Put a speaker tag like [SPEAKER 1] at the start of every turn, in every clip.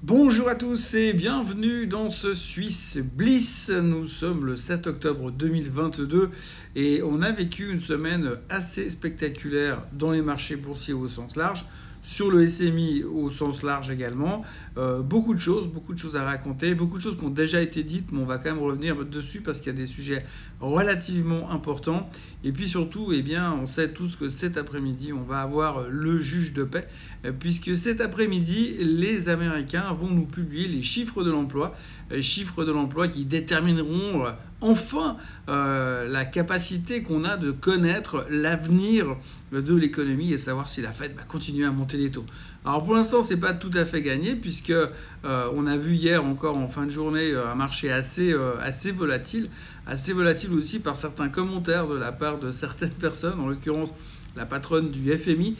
[SPEAKER 1] Bonjour à tous et bienvenue dans ce Swiss Bliss. Nous sommes le 7 octobre 2022 et on a vécu une semaine assez spectaculaire dans les marchés boursiers au sens large, sur le SMI au sens large également. Beaucoup de choses à raconter, beaucoup de choses qui ont déjà été dites, mais on va quand même revenir dessus parce qu'il y a des sujets relativement importants. Et puis surtout, on sait tous que cet après-midi, on va avoir le juge de paix, puisque cet après-midi, les Américains vont nous publier les chiffres de l'emploi qui détermineront enfin la capacité qu'on a de connaître l'avenir de l'économie et savoir si la Fed va continuer à monter les taux. Alors pour l'instant, c'est pas tout à fait gagné puisque on a vu hier encore en fin de journée un marché assez volatile aussi par certains commentaires de la part de certaines personnes, en l'occurrence la patronne du FMI,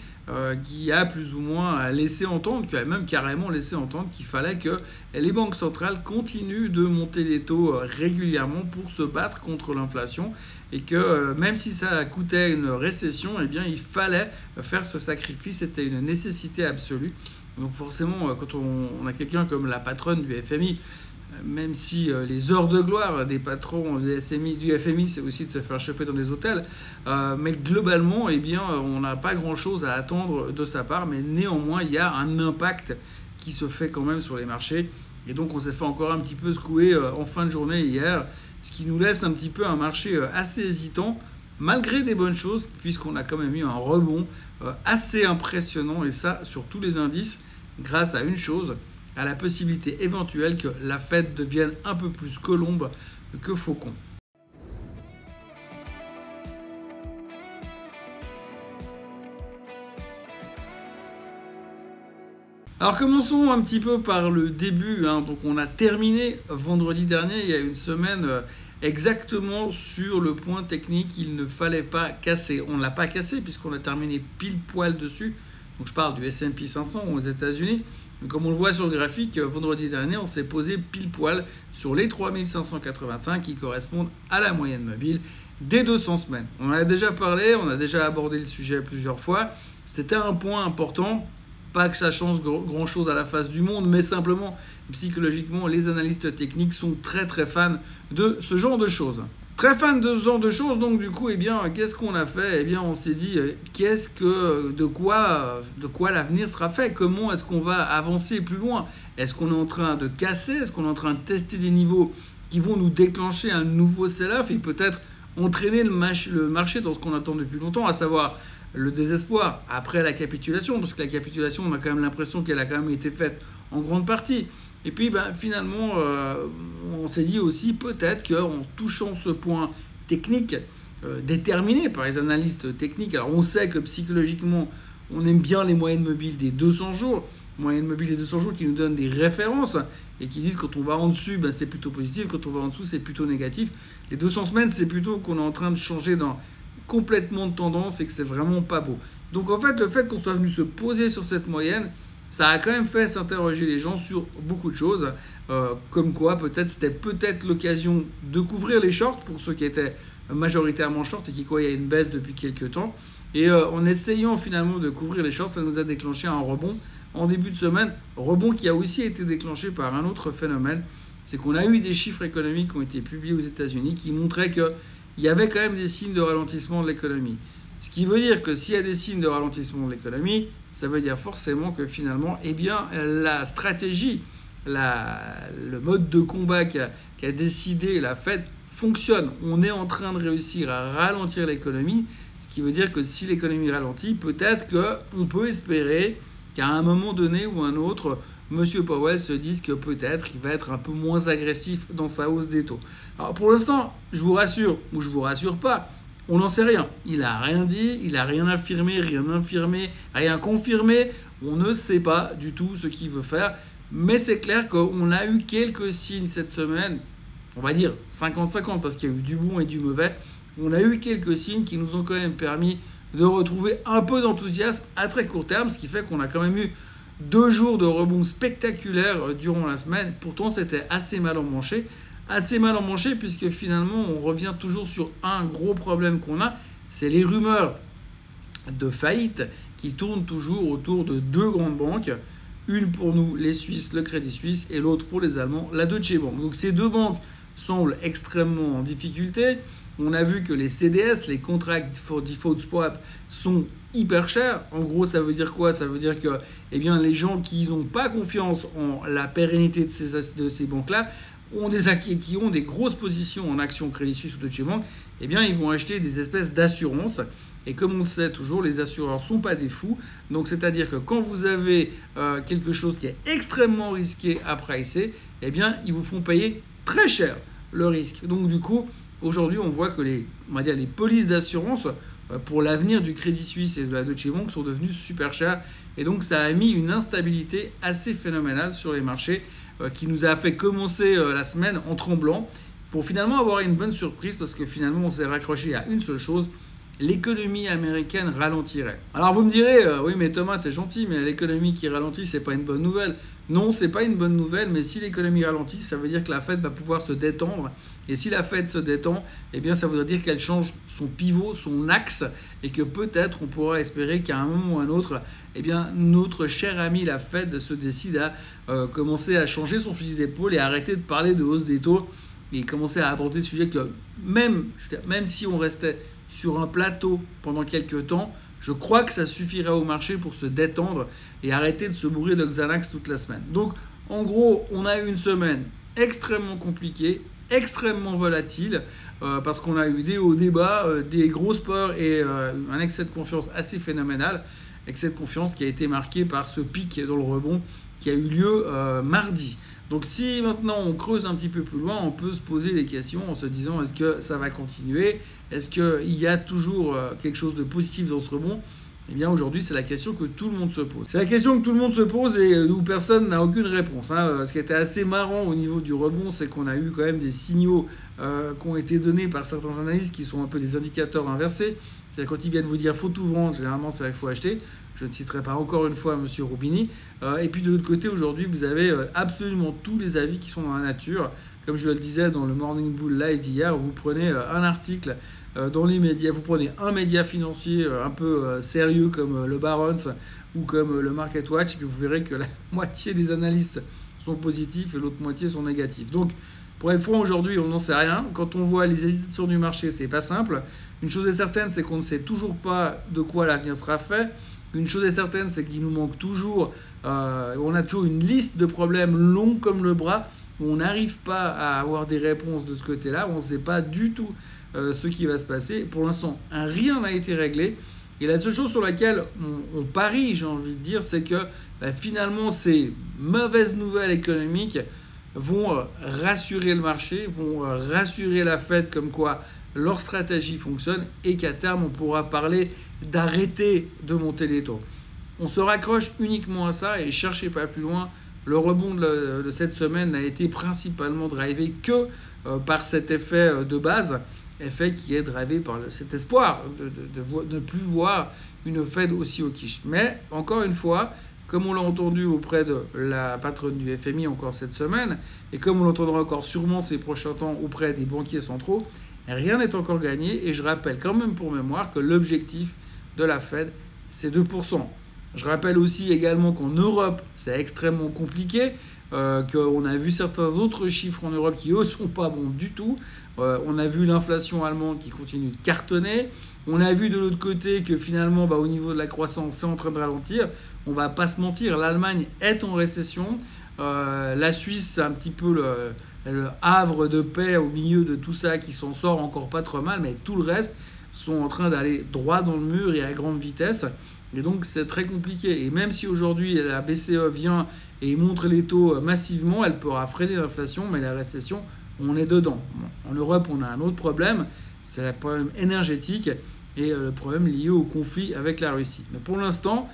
[SPEAKER 1] qui a plus ou moins laissé entendre, qui a même carrément laissé entendre qu'il fallait que les banques centrales continuent de monter les taux régulièrement pour se battre contre l'inflation et que même si ça coûtait une récession, il fallait faire ce sacrifice, c'était une nécessité absolue. Donc forcément, quand on a quelqu'un comme la patronne du FMI, même si les heures de gloire des patrons du FMI, c'est aussi de se faire choper dans des hôtels. Mais globalement, on n'a pas grand-chose à attendre de sa part. Mais néanmoins, il y a un impact qui se fait quand même sur les marchés. Et donc, on s'est fait encore un petit peu secouer en fin de journée hier, ce qui nous laisse un petit peu un marché assez hésitant, malgré des bonnes choses, puisqu'on a quand même eu un rebond assez impressionnant, et ça sur tous les indices, grâce à une chose, à la possibilité éventuelle que la Fed devienne un peu plus colombe que faucon. Alors commençons un petit peu par le début. Donc on a terminé vendredi dernier, il y a une semaine, exactement sur le point technique qu'il ne fallait pas casser. On ne l'a pas cassé puisqu'on a terminé pile poil dessus. Donc je parle du S&P 500 aux États-Unis. Comme on le voit sur le graphique, vendredi dernier, on s'est posé pile poil sur les 3585 qui correspondent à la moyenne mobile des 200 semaines. On en a déjà parlé, on a déjà abordé le sujet plusieurs fois. C'était un point important. Pas que ça change grand-chose à la face du monde, mais simplement, psychologiquement, les analystes techniques sont très fans de ce genre de choses. Très fan de ce genre de choses, donc du coup, qu'est-ce qu'on a fait ? On s'est dit, de quoi l'avenir sera fait ? Comment est-ce qu'on va avancer plus loin ? Est-ce qu'on est en train de casser ? Est-ce qu'on est en train de tester des niveaux qui vont nous déclencher un nouveau sell-off et peut-être entraîner le marché dans ce qu'on attend depuis longtemps, à savoir le désespoir après la capitulation, parce que la capitulation, on a quand même l'impression qu'elle a quand même été faite en grande partie. Et puis finalement, on s'est dit aussi peut-être qu'en touchant ce point technique déterminé par les analystes techniques, alors on sait que psychologiquement, on aime bien les moyennes mobiles des 200 jours, moyenne mobile des 200 jours qui nous donnent des références et qui disent quand on va en dessus, c'est plutôt positif, quand on va en dessous, c'est plutôt négatif. Les 200 semaines, c'est plutôt qu'on est en train de changer complètement de tendance et que c'est vraiment pas beau. Donc en fait, le fait qu'on soit venu se poser sur cette moyenne, ça a quand même fait s'interroger les gens sur beaucoup de choses, comme quoi c'était peut-être l'occasion de couvrir les shorts pour ceux qui étaient majoritairement shorts et qui croyaient à une baisse depuis quelques temps. Et en essayant finalement de couvrir les shorts, ça nous a déclenché un rebond en début de semaine, rebond qui a aussi été déclenché par un autre phénomène, c'est qu'on a eu des chiffres économiques qui ont été publiés aux États-Unis qui montraient qu'il y avait quand même des signes de ralentissement de l'économie. Ce qui veut dire que s'il y a des signes de ralentissement de l'économie, ça veut dire forcément que finalement, la stratégie, le mode de combat qu'a décidé la Fed fonctionne. On est en train de réussir à ralentir l'économie, ce qui veut dire que si l'économie ralentit, peut-être qu'on peut espérer qu'à un moment donné ou un autre, M. Powell se dise que peut-être il va être un peu moins agressif dans sa hausse des taux. Alors pour l'instant, je vous rassure ou je vous rassure pas, on n'en sait rien. Il n'a rien dit, il n'a rien affirmé, rien confirmé. On ne sait pas du tout ce qu'il veut faire. Mais c'est clair qu'on a eu quelques signes cette semaine, on va dire 50-50 parce qu'il y a eu du bon et du mauvais. On a eu quelques signes qui nous ont quand même permis de retrouver un peu d'enthousiasme à très court terme, ce qui fait qu'on a quand même eu 2 jours de rebond spectaculaires durant la semaine. Pourtant, c'était assez mal emmanché puisque finalement, on revient toujours sur un gros problème qu'on a, c'est les rumeurs de faillite qui tournent toujours autour de 2 grandes banques, Une pour nous, les Suisses, le Crédit Suisse, et l'autre pour les Allemands, la Deutsche Bank. Donc ces deux banques semblent extrêmement en difficulté. On a vu que les CDS, les Contract for Default Swap, sont hyper chers. En gros, ça veut dire quoi? Ça veut dire que les gens qui n'ont pas confiance en la pérennité de ces banques-là, qui ont des grosses positions en actions Crédit Suisse ou Deutsche Bank, ils vont acheter des espèces d'assurances. Et comme on le sait toujours, les assureurs ne sont pas des fous. Donc c'est-à-dire que quand vous avez quelque chose qui est extrêmement risqué à pricer, ils vous font payer très cher le risque. Donc du coup, aujourd'hui, on voit que les polices d'assurance pour l'avenir du Crédit Suisse et de la Deutsche Bank sont devenues super chères. Et donc ça a mis une instabilité assez phénoménale sur les marchés qui nous a fait commencer la semaine en tremblant pour finalement avoir une bonne surprise parce que finalement on s'est raccroché à une seule chose. L'économie américaine ralentirait. Alors vous me direz, oui mais Thomas t'es gentil, mais l'économie qui ralentit c'est pas une bonne nouvelle. Non, c'est pas une bonne nouvelle, mais si l'économie ralentit, ça veut dire que la Fed va pouvoir se détendre. Et si la Fed se détend, ça voudrait dire qu'elle change son pivot, son axe, et que peut-être on pourra espérer qu'à un moment ou un autre, notre cher ami la Fed se décide à commencer à changer son fusil d'épaule et arrêter de parler de hausse des taux et commencer à aborder le sujet que même si on restait sur un plateau pendant quelques temps, je crois que ça suffirait au marché pour se détendre et arrêter de se bourrer de Xanax toute la semaine. Donc, en gros, on a eu une semaine extrêmement compliquée, extrêmement volatile, parce qu'on a eu des hauts, des bas, des grosses peurs et un excès de confiance assez phénoménal. Excès de confiance qui a été marqué par ce pic dans le rebond qui a eu lieu mardi. Donc si maintenant on creuse un petit peu plus loin, on peut se poser des questions en se disant est-ce que ça va continuer? Est-ce qu'il y a toujours quelque chose de positif dans ce rebond? Aujourd'hui, c'est la question que tout le monde se pose. C'est la question que tout le monde se pose et où personne n'a aucune réponse. Ce qui était assez marrant au niveau du rebond, c'est qu'on a eu quand même des signaux qui ont été donnés par certains analystes qui sont un peu des indicateurs inversés. C'est-à-dire quand ils viennent vous dire faut tout vendre, généralement c'est là qu'il faut acheter. Je ne citerai pas encore une fois M. Roubini. Et puis de l'autre côté, aujourd'hui, vous avez absolument tous les avis qui sont dans la nature. Comme je le disais dans le Morning Bull Live d'hier, vous prenez un article dans les médias, vous prenez un média financier un peu sérieux comme le Barron's ou comme le Market Watch, et puis vous verrez que la moitié des analystes sont positifs et l'autre moitié sont négatifs. Donc, pour être franc, aujourd'hui, on n'en sait rien. Quand on voit les hésitations du marché, c'est pas simple. Une chose est certaine, c'est qu'on ne sait toujours pas de quoi l'avenir sera fait. Une chose est certaine, c'est qu'il nous manque toujours, on a toujours une liste de problèmes longs comme le bras, où on n'arrive pas à avoir des réponses de ce côté-là, où on ne sait pas du tout ce qui va se passer. Pour l'instant, rien n'a été réglé. Et la seule chose sur laquelle on parie, j'ai envie de dire, c'est que finalement, ces mauvaises nouvelles économiques vont rassurer le marché, vont rassurer la Fed comme quoi leur stratégie fonctionne et qu'à terme, on pourra parler d'arrêter de monter les taux. On se raccroche uniquement à ça et cherchez pas plus loin. Le rebond de cette semaine n'a été principalement drivé que par cet effet de base, effet qui est drivé par cet espoir de ne plus voir une Fed aussi au quiche. Mais encore une fois, comme on l'a entendu auprès de la patronne du FMI encore cette semaine, et comme on l'entendra encore sûrement ces prochains temps auprès des banquiers centraux, rien n'est encore gagné. Et je rappelle quand même pour mémoire que l'objectif de la Fed, c'est 2%. Je rappelle aussi également qu'en Europe, c'est extrêmement compliqué, qu'on a vu certains autres chiffres en Europe qui, eux, sont pas bons du tout. On a vu l'inflation allemande qui continue de cartonner. On a vu de l'autre côté que finalement, au niveau de la croissance, c'est en train de ralentir. On va pas se mentir, l'Allemagne est en récession. La Suisse, c'est un petit peu le havre de paix au milieu de tout ça qui s'en sort encore pas trop mal, mais tout le reste sont en train d'aller droit dans le mur et à grande vitesse. Et donc, c'est très compliqué. Et même si aujourd'hui, la BCE vient et montre les taux massivement, elle pourra freiner l'inflation, mais la récession, on est dedans. En Europe, on a un autre problème, c'est le problème énergétique et le problème lié au conflit avec la Russie. Mais pour l'instant,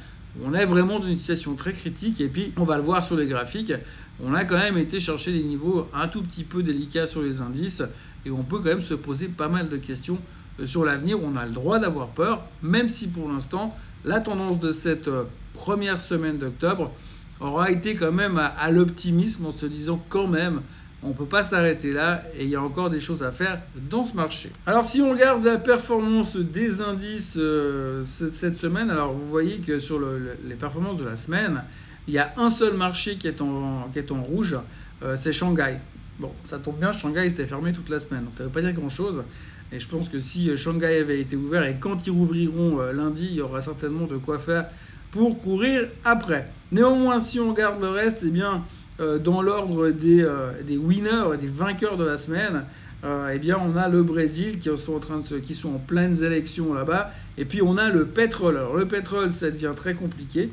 [SPEAKER 1] on est vraiment dans une situation très critique. Et puis, on va le voir sur les graphiques, on a quand même été chercher des niveaux un tout petit peu délicats sur les indices. Et on peut quand même se poser pas mal de questions sur l'avenir. On a le droit d'avoir peur, même si pour l'instant, la tendance de cette première semaine d'octobre aura été quand même à l'optimisme en se disant quand même, on ne peut pas s'arrêter là et il y a encore des choses à faire dans ce marché. Alors si on regarde la performance des indices cette semaine, alors vous voyez que sur les performances de la semaine, Il y a un seul marché qui est en rouge, c'est Shanghai. Bon, ça tombe bien, Shanghai c'était fermé toute la semaine, donc ça ne veut pas dire grand-chose. Et je pense que si Shanghai avait été ouvert et quand ils rouvriront lundi, il y aura certainement de quoi faire pour courir après. Néanmoins, si on regarde le reste, eh bien, dans l'ordre des winners, des vainqueurs de la semaine, eh bien, on a le Brésil qui sont en pleines élections là-bas. Et puis, on a le pétrole. Alors, le pétrole, ça devient très compliqué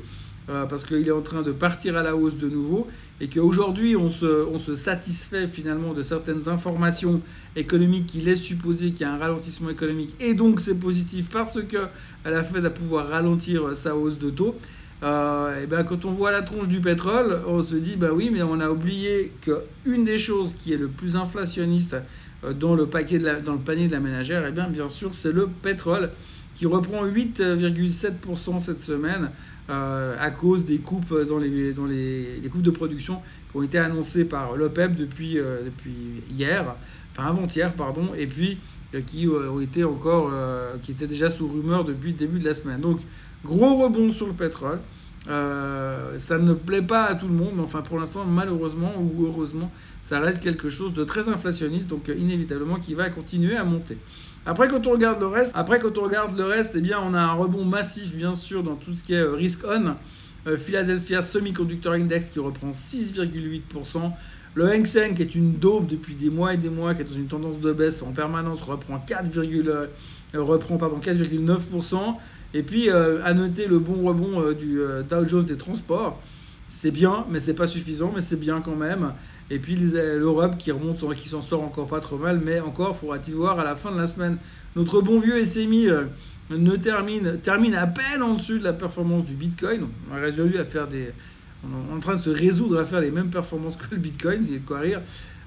[SPEAKER 1] parce qu'il est en train de partir à la hausse de nouveau et qu'aujourd'hui, on se satisfait finalement de certaines informations économiques qui laissent supposer qu'il y a un ralentissement économique. Et donc, c'est positif parce que la Fed va pouvoir ralentir sa hausse de taux. Et ben, quand on voit la tronche du pétrole, on se dit, bah oui, mais on a oublié qu'une des choses qui est le plus inflationniste dans le panier de la ménagère, et bien sûr, c'est le pétrole qui reprend 8,7% cette semaine à cause des coupes dans les coupes de production qui ont été annoncées par l'OPEP depuis hier, enfin avant-hier, pardon, et puis qui étaient déjà sous rumeur depuis le début de la semaine. Donc, gros rebond sur le pétrole. Ça ne plaît pas à tout le monde, mais enfin pour l'instant, malheureusement ou heureusement, ça reste quelque chose de très inflationniste, donc inévitablement qui va continuer à monter. Après, quand on regarde le reste, eh bien, on a un rebond massif, bien sûr, dans tout ce qui est risk on. Philadelphia Semiconductor Index qui reprend 6,8%. Le Hang Seng, qui est une daube depuis des mois et des mois, qui est dans une tendance de baisse en permanence, reprend 4,9%. Et puis, à noter le bon rebond du Dow Jones et Transport. C'est bien, mais c'est pas suffisant, mais c'est bien quand même. Et puis, l'Europe qui remonte, qui s'en sort encore pas trop mal, mais encore, faudra-t-il voir à la fin de la semaine. Notre bon vieux SMI termine à peine en dessus de la performance du Bitcoin. On est en train de se résoudre à faire les mêmes performances que le Bitcoin, il y a de quoi rire.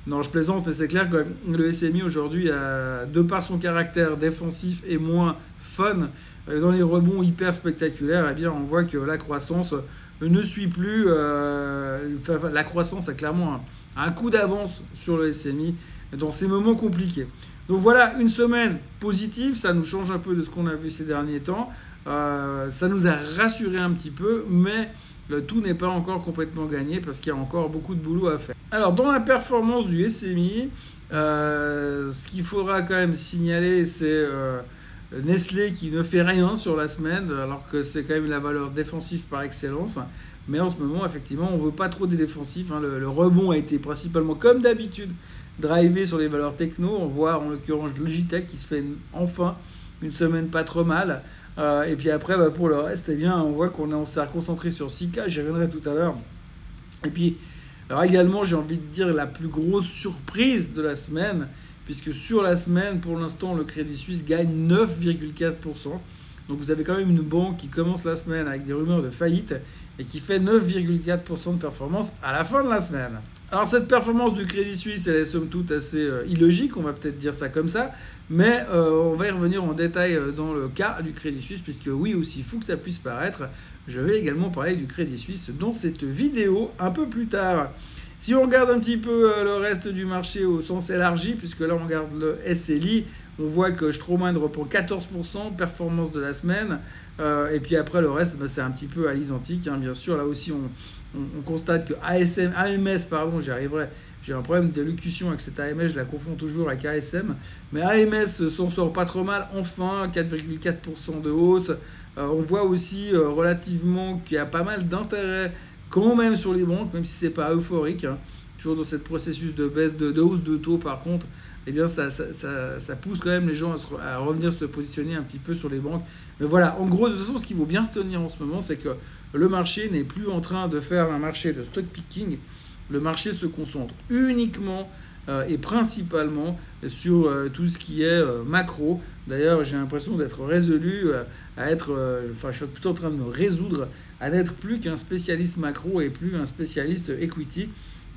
[SPEAKER 1] Non, je plaisante, mais c'est clair que le SMI aujourd'hui, de par son caractère défensif et moins fun, dans les rebonds hyper spectaculaires, eh bien, on voit que la croissance ne suit plus. La croissance a clairement un coup d'avance sur le SMI dans ces moments compliqués. Donc voilà, une semaine positive, ça nous change un peu de ce qu'on a vu ces derniers temps. Ça nous a rassuré un petit peu, mais le tout n'est pas encore complètement gagné parce qu'il y a encore beaucoup de boulot à faire. Alors, dans la performance du SMI, ce qu'il faudra quand même signaler, c'est Nestlé qui ne fait rien sur la semaine, alors que c'est quand même la valeur défensive par excellence. Mais en ce moment, effectivement, on ne veut pas trop des défensifs. Le rebond a été principalement, comme d'habitude, drivé sur les valeurs techno. On voit en l'occurrence Logitech qui se fait enfin une semaine pas trop mal. Et puis après, pour le reste, eh bien, on voit qu'on s'est concentré sur Sika, j'y reviendrai tout à l'heure. Et puis, alors également, j'ai envie de dire la plus grosse surprise de la semaine, puisque sur la semaine, pour l'instant, le Crédit Suisse gagne 9,4%. Donc vous avez quand même une banque qui commence la semaine avec des rumeurs de faillite et qui fait 9,4% de performance à la fin de la semaine. Alors cette performance du Crédit Suisse, elle est somme toute assez illogique, on va peut-être dire ça comme ça, mais on va y revenir en détail dans le cas du Crédit Suisse, puisque oui, aussi fou que ça puisse paraître, je vais également parler du Crédit Suisse dans cette vidéo un peu plus tard. Si on regarde un petit peu le reste du marché au sens élargi, puisque là on regarde le SLI, on voit que Straumann reprend 14%, performance de la semaine, et puis après le reste, c'est un petit peu à l'identique, hein, bien sûr. Là aussi on constate que AMS, pardon, j'ai un problème d'élocution avec cette AMS, je la confonds toujours avec ASM, mais AMS s'en sort pas trop mal, enfin 4,4% de hausse. On voit aussi relativement qu'il y a pas mal d'intérêt quand même sur les banques, même si c'est pas euphorique, hein. Toujours dans ce processus de baisse de hausse de taux, par contre, eh bien ça pousse quand même les gens à revenir se positionner un petit peu sur les banques. Mais voilà, en gros, de toute façon, ce qu'il faut bien retenir en ce moment, c'est que le marché n'est plus en train de faire un marché de stock picking. Le marché se concentre uniquement et principalement sur tout ce qui est macro. D'ailleurs, j'ai l'impression d'être résolu je suis plutôt en train de me résoudre à n'être plus qu'un spécialiste macro et plus un spécialiste equity,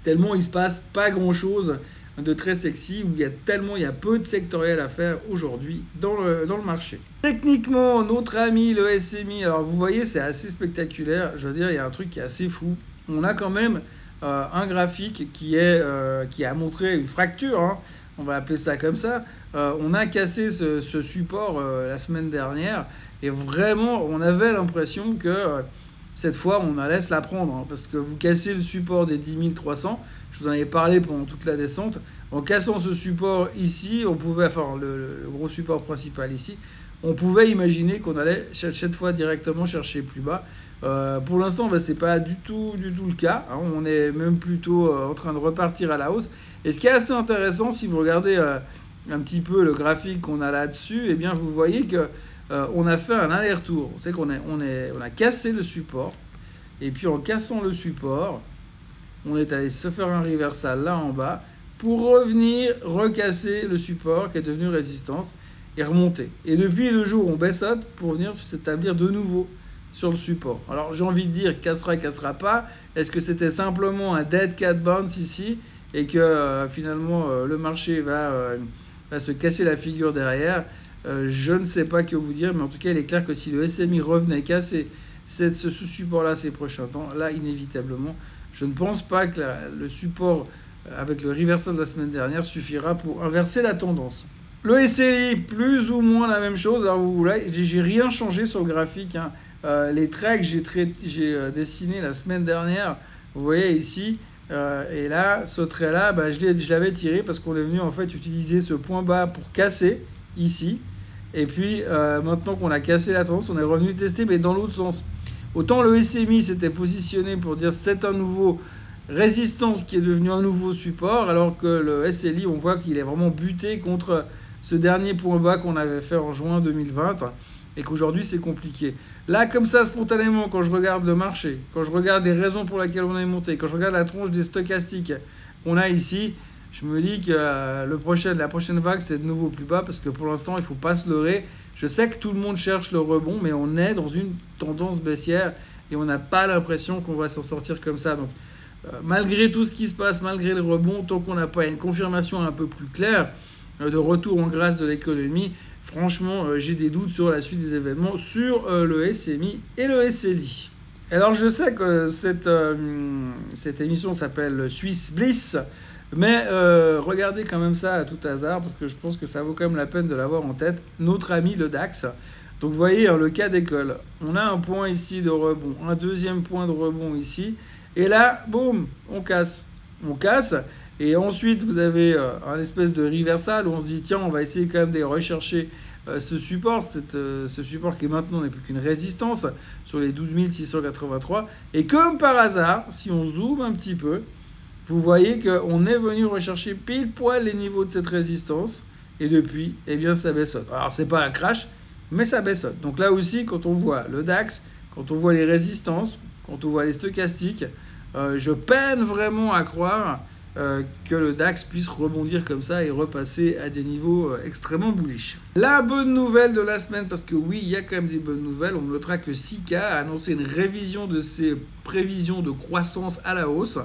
[SPEAKER 1] tellement il se passe pas grand-chose de très sexy, où il y a peu de sectoriel à faire aujourd'hui dans le marché. Techniquement, notre ami le SMI, alors vous voyez, c'est assez spectaculaire. Je veux dire, il y a un truc qui est assez fou. On a quand même un graphique qui a montré une fracture, hein, on va appeler ça comme ça. On a cassé ce support la semaine dernière, et vraiment, on avait l'impression que cette fois, on la laisse la prendre, hein, parce que vous cassez le support des 10 300. Je vous en avais parlé pendant toute la descente. En cassant ce support ici, on pouvait, enfin le gros support principal ici, on pouvait imaginer qu'on allait cette fois directement chercher plus bas. Pour l'instant, ce n'est pas du tout le cas, hein. On est même plutôt en train de repartir à la hausse. Et ce qui est assez intéressant, si vous regardez un petit peu le graphique qu'on a là-dessus, eh bien vous voyez que on a fait un aller-retour. Vous savez qu'on on a cassé le support. Et puis en cassant le support, on est allé se faire un reversal là en bas pour revenir recasser le support qui est devenu résistance et remonter. Et depuis le jour où on baissote pour venir s'établir de nouveau sur le support. Alors j'ai envie de dire cassera pas. Est-ce que c'était simplement un dead cat bounce ici et que finalement le marché va se casser la figure derrière? Je ne sais pas que vous dire, mais en tout cas il est clair que si le SMI revenait casser ce support-là ces prochains temps, là inévitablement, je ne pense pas que le support avec le reversal de la semaine dernière suffira pour inverser la tendance. Le SLI, plus ou moins la même chose. Alors vous voyez, j'ai rien changé sur le graphique, hein. Les traits que j'ai dessinés la semaine dernière, vous voyez ici, et là, ce trait-là, je l'avais tiré parce qu'on est venu en fait utiliser ce point bas pour casser ici. Et puis maintenant qu'on a cassé la tendance, on est revenu tester, mais dans l'autre sens. Autant le SMI s'était positionné pour dire c'est un nouveau résistance qui est devenu un nouveau support, alors que le SLI, on voit qu'il est vraiment buté contre ce dernier point bas qu'on avait fait en juin 2020 et qu'aujourd'hui c'est compliqué. Là, comme ça, spontanément, quand je regarde le marché, quand je regarde les raisons pour lesquelles on est monté, quand je regarde la tronche des stochastiques qu'on a ici, je me dis que la prochaine vague, c'est de nouveau plus bas parce que pour l'instant, il ne faut pas se leurrer. Je sais que tout le monde cherche le rebond, mais on est dans une tendance baissière et on n'a pas l'impression qu'on va s'en sortir comme ça. Donc, malgré tout ce qui se passe, malgré le rebond, tant qu'on n'a pas une confirmation un peu plus claire de retour en grâce de l'économie, franchement, j'ai des doutes sur la suite des événements, sur le SMI et le SLI. Alors, je sais que cette émission s'appelle Swiss Bliss, mais regardez quand même ça à tout hasard, parce que je pense que ça vaut quand même la peine de l'avoir en tête. Notre ami le DAX. Donc vous voyez, hein, le cas d'école. On a un point ici de rebond, un deuxième point de rebond ici. Et là, boum, on casse. On casse. Et ensuite, vous avez un espèce de reversal où on se dit, tiens, on va essayer quand même de rechercher ce support. Ce support qui maintenant n'est plus qu'une résistance sur les 12 683. Et comme par hasard, si on zoome un petit peu, vous voyez qu'on est venu rechercher pile poil les niveaux de cette résistance. Et depuis, eh bien, ça baissote. Alors, c'est pas un crash, mais ça baissote. Donc là aussi, quand on voit le DAX, quand on voit les résistances, quand on voit les stochastiques, je peine vraiment à croire que le DAX puisse rebondir comme ça et repasser à des niveaux extrêmement bullish. La bonne nouvelle de la semaine, parce que oui, il y a quand même des bonnes nouvelles, on notera que Sika a annoncé une révision de ses prévisions de croissance à la hausse.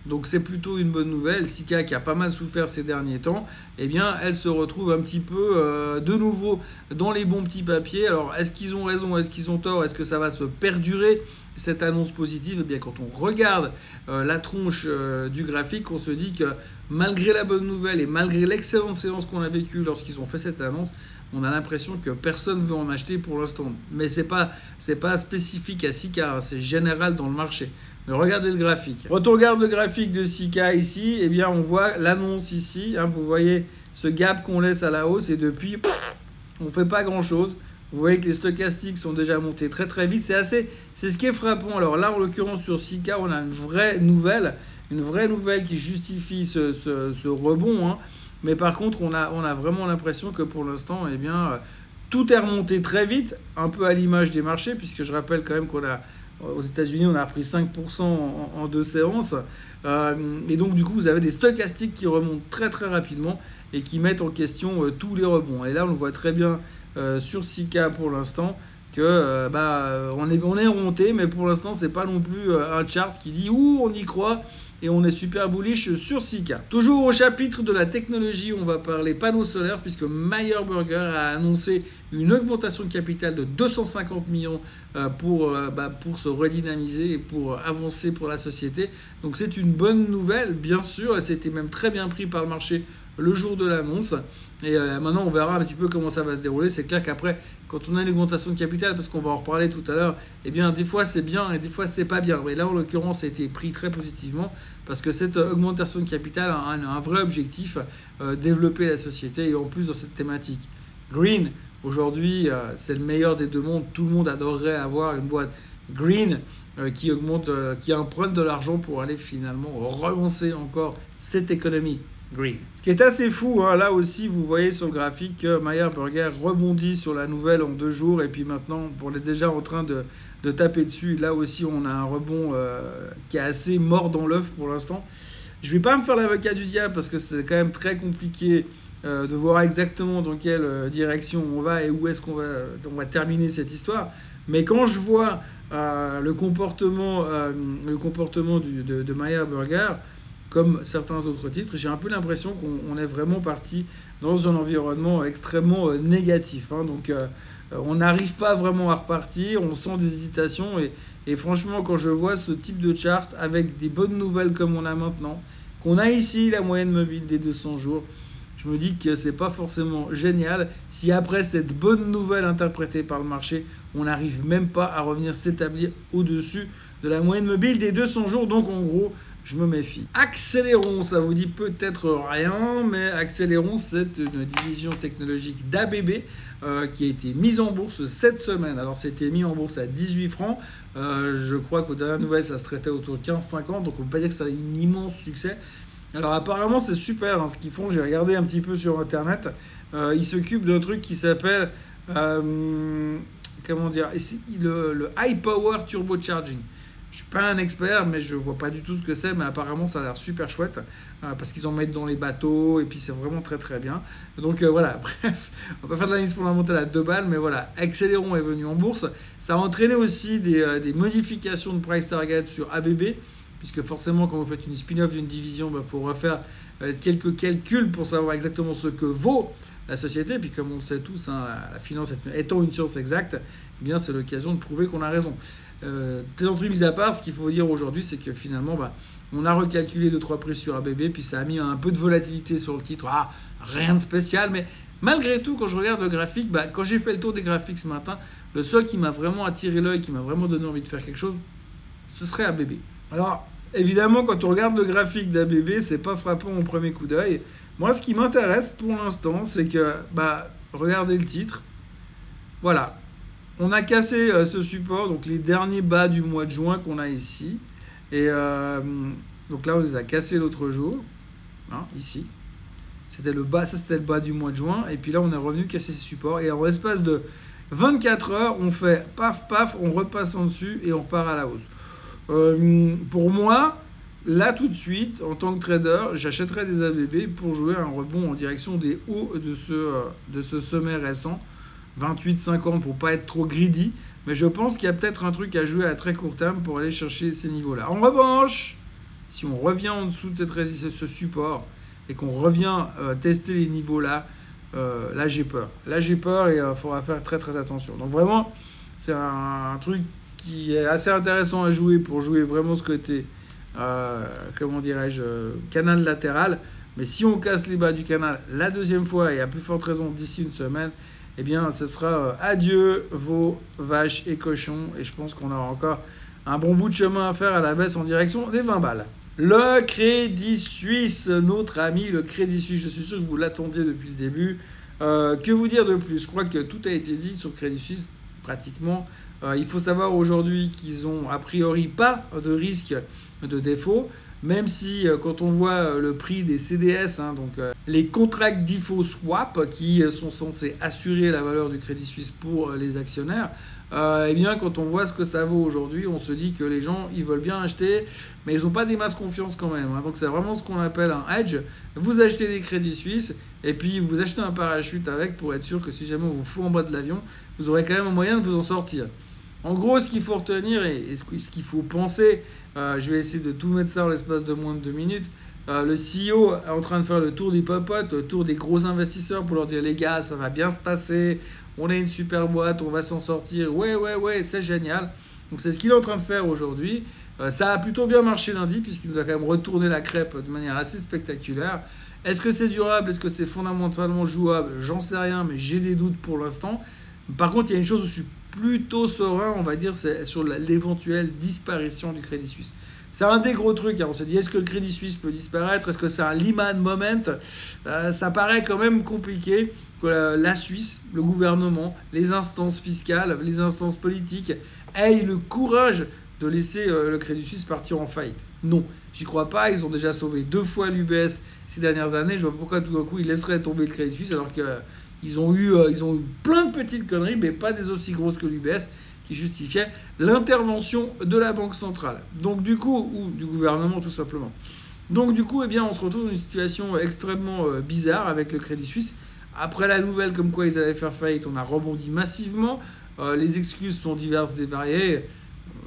[SPEAKER 1] Donc c'est plutôt une bonne nouvelle. Sika, qui a pas mal souffert ces derniers temps, eh bien elle se retrouve un petit peu de nouveau dans les bons petits papiers. Alors est-ce qu'ils ont raison, est-ce qu'ils ont tort, est-ce que ça va se perdurer cette annonce positive? Eh bien quand on regarde la tronche du graphique, on se dit que malgré la bonne nouvelle et malgré l'excellente séance qu'on a vécue lorsqu'ils ont fait cette annonce, on a l'impression que personne ne veut en acheter pour l'instant. Mais c'est pas spécifique à Sika, hein, c'est général dans le marché. Mais regardez le graphique. Quand on regarde le graphique de Sika ici, eh bien on voit l'annonce ici. Hein, vous voyez ce gap qu'on laisse à la hausse et depuis, on ne fait pas grand-chose. Vous voyez que les stochastiques sont déjà montés très très vite. C'est ce qui est frappant. Alors là, en l'occurrence sur Sika, on a une vraie nouvelle qui justifie ce rebond. Hein. Mais par contre, on a vraiment l'impression que pour l'instant, eh bien, tout est remonté très vite, un peu à l'image des marchés, puisque je rappelle quand même aux États-Unis, on a repris 5% en 2 séances. Et donc, du coup, vous avez des stochastiques qui remontent très, très rapidement et qui mettent en question tous les rebonds. Et là, on le voit très bien sur Sika pour l'instant que on est remonté, mais pour l'instant, c'est pas non plus un chart qui dit « Ouh, on y croit ». Et on est super bullish sur Sika. Toujours au chapitre de la technologie, on va parler panneaux solaires puisque Meyer Burger a annoncé une augmentation de capital de 250 millions pour se redynamiser et pour avancer pour la société. Donc c'est une bonne nouvelle, bien sûr. Elle s'était même très bien pris par le marché le jour de l'annonce. Et maintenant, on verra un petit peu comment ça va se dérouler. C'est clair qu'après, quand on a une augmentation de capital, parce qu'on va en reparler tout à l'heure, eh bien, des fois c'est bien et des fois c'est pas bien. Mais là, en l'occurrence, ça a été pris très positivement parce que cette augmentation de capital a un vrai objectif, développer la société et en plus dans cette thématique. Green, aujourd'hui, c'est le meilleur des deux mondes. Tout le monde adorerait avoir une boîte green qui augmente, qui emprunte de l'argent pour aller finalement relancer encore cette économie green. Ce qui est assez fou, hein, là aussi, vous voyez sur le graphique que Meyer Burger rebondit sur la nouvelle en 2 jours et puis maintenant, on est déjà en train de taper dessus. Là aussi, on a un rebond qui est assez mort dans l'œuf pour l'instant. Je ne vais pas me faire l'avocat du diable parce que c'est quand même très compliqué de voir exactement dans quelle direction on va et où est-ce qu'on va terminer cette histoire. Mais quand je vois le comportement de Meyer Burger, comme certains autres titres, j'ai un peu l'impression qu'on est vraiment parti dans un environnement extrêmement négatif. Hein. Donc on n'arrive pas vraiment à repartir, on sent des hésitations et franchement quand je vois ce type de chart avec des bonnes nouvelles comme on a maintenant, qu'on a ici la moyenne mobile des 200 jours, je me dis que c'est pas forcément génial si après cette bonne nouvelle interprétée par le marché, on n'arrive même pas à revenir s'établir au-dessus de la moyenne mobile des 200 jours. Donc en gros, je me méfie. Acceleron, ça vous dit peut-être rien, mais Acceleron, c'est une division technologique d'ABB qui a été mise en bourse cette semaine. Alors, c'était mis en bourse à 18 francs. Je crois qu'aux dernières nouvelles, ça se traitait autour de 15,50. Donc, on ne peut pas dire que ça a un immense succès. Alors, apparemment, c'est super hein, ce qu'ils font. J'ai regardé un petit peu sur Internet. Ils s'occupent d'un truc qui s'appelle... comment dire, le High Power Turbocharging. Je suis pas un expert, mais je vois pas du tout ce que c'est, mais apparemment ça a l'air super chouette parce qu'ils en mettent dans les bateaux et puis c'est vraiment très très bien. Donc voilà, bref, on va pas faire de l'analyse fondamentale à 2 balles, mais voilà, Acceleron est venu en bourse. Ça a entraîné aussi des modifications de price target sur ABB, puisque forcément quand vous faites une spin-off d'une division, il faut refaire quelques calculs pour savoir exactement ce que vaut la société. Et puis comme on le sait tous, hein, la finance étant une science exacte, eh bien c'est l'occasion de prouver qu'on a raison. Plaisanterie mise à part, ce qu'il faut dire aujourd'hui, c'est que finalement, on a recalculé 2-3 prix sur ABB, puis ça a mis un peu de volatilité sur le titre. Ah, rien de spécial, mais malgré tout, quand je regarde le graphique, quand j'ai fait le tour des graphiques ce matin, le seul qui m'a vraiment attiré l'œil, qui m'a vraiment donné envie de faire quelque chose, ce serait ABB. Alors, évidemment, quand on regarde le graphique d'ABB, c'est pas frappant au premier coup d'œil. Moi, ce qui m'intéresse pour l'instant, c'est que, regardez le titre. Voilà. On a cassé ce support, donc les derniers bas du mois de juin qu'on a ici. Et donc là, on les a cassés l'autre jour, hein, ici. C'était le bas, ça c'était le bas du mois de juin. Et puis là, on est revenu casser ces supports. Et en l'espace de 24 heures, on fait paf, paf, on repasse en dessus et on repart à la hausse. Pour moi, là tout de suite, en tant que trader, j'achèterais des ABB pour jouer un rebond en direction des hauts de ce sommet récent. 28,50 pour pas être trop greedy, mais je pense qu'il y a peut-être un truc à jouer à très court terme pour aller chercher ces niveaux-là. En revanche, si on revient en dessous de ce support et qu'on revient tester les niveaux-là, là j'ai peur. Là j'ai peur et il faudra faire très très attention. Donc vraiment, c'est un truc qui est assez intéressant à jouer pour jouer vraiment ce côté, comment dirais-je, canal latéral. Mais si on casse les bas du canal la deuxième fois et à plus forte raison d'ici une semaine, eh bien, ce sera adieu vos vaches et cochons. Et je pense qu'on aura encore un bon bout de chemin à faire à la baisse en direction des 20 balles. Le Crédit Suisse, notre ami le Crédit Suisse. Je suis sûr que vous l'attendiez depuis le début. Que vous dire de plus? Je crois que tout a été dit sur Crédit Suisse, pratiquement. Il faut savoir aujourd'hui qu'ils ont a priori pas de risque de défaut. Même si quand on voit le prix des CDS, hein, donc les contract default swap qui sont censés assurer la valeur du Crédit Suisse pour les actionnaires, eh bien quand on voit ce que ça vaut aujourd'hui, on se dit que les gens ils veulent bien acheter, mais ils n'ont pas des masses confiance quand même. Hein. Donc c'est vraiment ce qu'on appelle un hedge. Vous achetez des crédits suisses et puis vous achetez un parachute avec pour être sûr que si jamais on vous fout en bas de l'avion, vous aurez quand même un moyen de vous en sortir. En gros, ce qu'il faut retenir et ce qu'il faut penser, je vais essayer de tout mettre ça en l'espace de moins de 2 minutes. Le CEO est en train de faire le tour des popotes, le tour des gros investisseurs pour leur dire les gars, ça va bien se passer, on a une super boîte, on va s'en sortir, ouais, c'est génial. Donc c'est ce qu'il est en train de faire aujourd'hui. Ça a plutôt bien marché lundi, puisqu'il nous a quand même retourné la crêpe de manière assez spectaculaire. Est-ce que c'est durable? Est-ce que c'est fondamentalement jouable? J'en sais rien, mais j'ai des doutes pour l'instant. Par contre, il y a une chose où je suis plutôt serein, on va dire, c'est sur l'éventuelle disparition du Crédit Suisse. C'est un des gros trucs. On s'est dit, est-ce que le Crédit Suisse peut disparaître? Est-ce que c'est un Lehman moment? Ça paraît quand même compliqué que la Suisse, le gouvernement, les instances fiscales, les instances politiques aient le courage de laisser le Crédit Suisse partir en faillite. Non, j'y crois pas. Ils ont déjà sauvé 2 fois l'UBS ces dernières années. Je vois pas pourquoi tout d'un coup ils laisseraient tomber le Crédit Suisse alors qu'ils ont eu plein de petites conneries, mais pas des aussi grosses que l'UBS, qui justifiaient l'intervention de la Banque centrale. Donc du coup, ou du gouvernement tout simplement. Donc du coup, eh bien, on se retrouve dans une situation extrêmement bizarre avec le Crédit Suisse. Après la nouvelle comme quoi ils allaient faire faillite, on a rebondi massivement. Les excuses sont diverses et variées.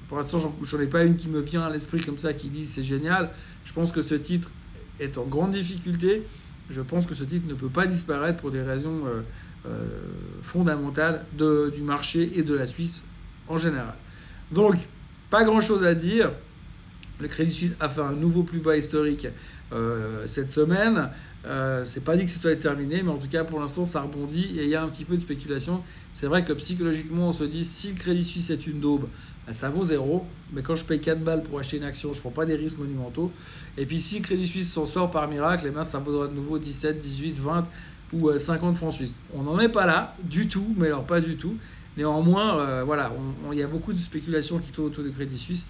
[SPEAKER 1] Pour l'instant, j'en ai pas une qui me vient à l'esprit comme ça, qui dit c'est génial. Je pense que ce titre est en grande difficulté. Je pense que ce titre ne peut pas disparaître pour des raisons fondamentales du marché et de la Suisse en général. Donc, pas grand-chose à dire. Le Crédit Suisse a fait un nouveau plus bas historique cette semaine. C'est pas dit que ce soit terminé, mais en tout cas, pour l'instant, ça rebondit et il y a un petit peu de spéculation. C'est vrai que psychologiquement, on se dit, si le Crédit Suisse est une daube, ça vaut 0. Mais quand je paye 4 balles pour acheter une action, je ne prends pas des risques monumentaux. Et puis, si le Crédit Suisse s'en sort par miracle, eh bien, ça vaudra de nouveau 17, 18, 20 ou 50 francs suisses. On n'en est pas là du tout, mais alors pas du tout. Néanmoins, voilà, il y a beaucoup de spéculations qui tournent autour du Crédit Suisse.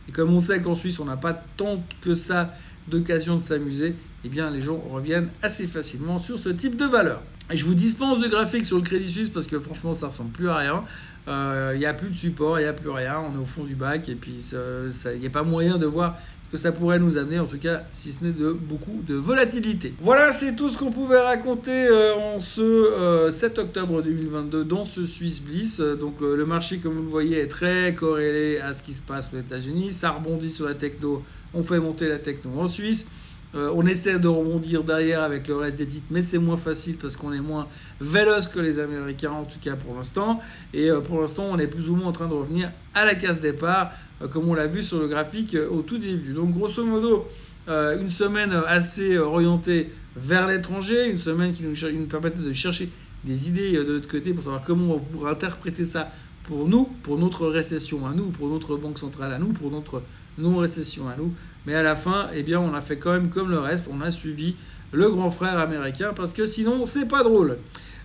[SPEAKER 1] Et comme on sait qu'en Suisse, on n'a pas tant que ça d'occasion de s'amuser, eh bien, les gens reviennent assez facilement sur ce type de valeur. Et je vous dispense de graphique sur le Crédit Suisse parce que franchement, ça ressemble plus à rien. Il n'y a plus de support, il n'y a plus rien. On est au fond du bac et puis il n'y a pas moyen de voir ce que ça pourrait nous amener, en tout cas, si ce n'est de beaucoup de volatilité. Voilà, c'est tout ce qu'on pouvait raconter en ce 7 octobre 2022 dans ce Swiss Bliss. Donc le marché, comme vous le voyez, est très corrélé à ce qui se passe aux États-Unis. Ça rebondit sur la techno, on fait monter la techno en Suisse. On essaie de rebondir derrière avec le reste des titres, mais c'est moins facile parce qu'on est moins véloce que les Américains, en tout cas pour l'instant. Et pour l'instant, on est plus ou moins en train de revenir à la case départ, comme on l'a vu sur le graphique au tout début. Donc grosso modo, une semaine assez orientée vers l'étranger, une semaine qui nous permettait de chercher des idées de notre côté pour savoir comment on pourrait interpréter ça pour nous, pour notre récession à nous, pour notre banque centrale à nous, pour notre non-récession à nous. Mais à la fin, eh bien, on a fait quand même comme le reste, on a suivi le grand frère américain parce que sinon, c'est pas drôle.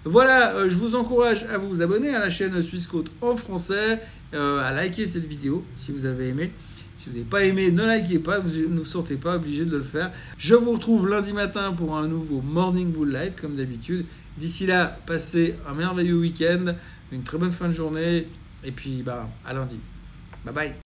[SPEAKER 1] Voilà, je vous encourage à vous abonner à la chaîne Swissquote en français, à liker cette vidéo si vous avez aimé. Si vous n'avez pas aimé, ne likez pas, vous ne vous sentez pas obligé de le faire. Je vous retrouve lundi matin pour un nouveau Morning Bull Live, comme d'habitude. D'ici là, passez un merveilleux week-end, une très bonne fin de journée, et puis à lundi. Bye bye.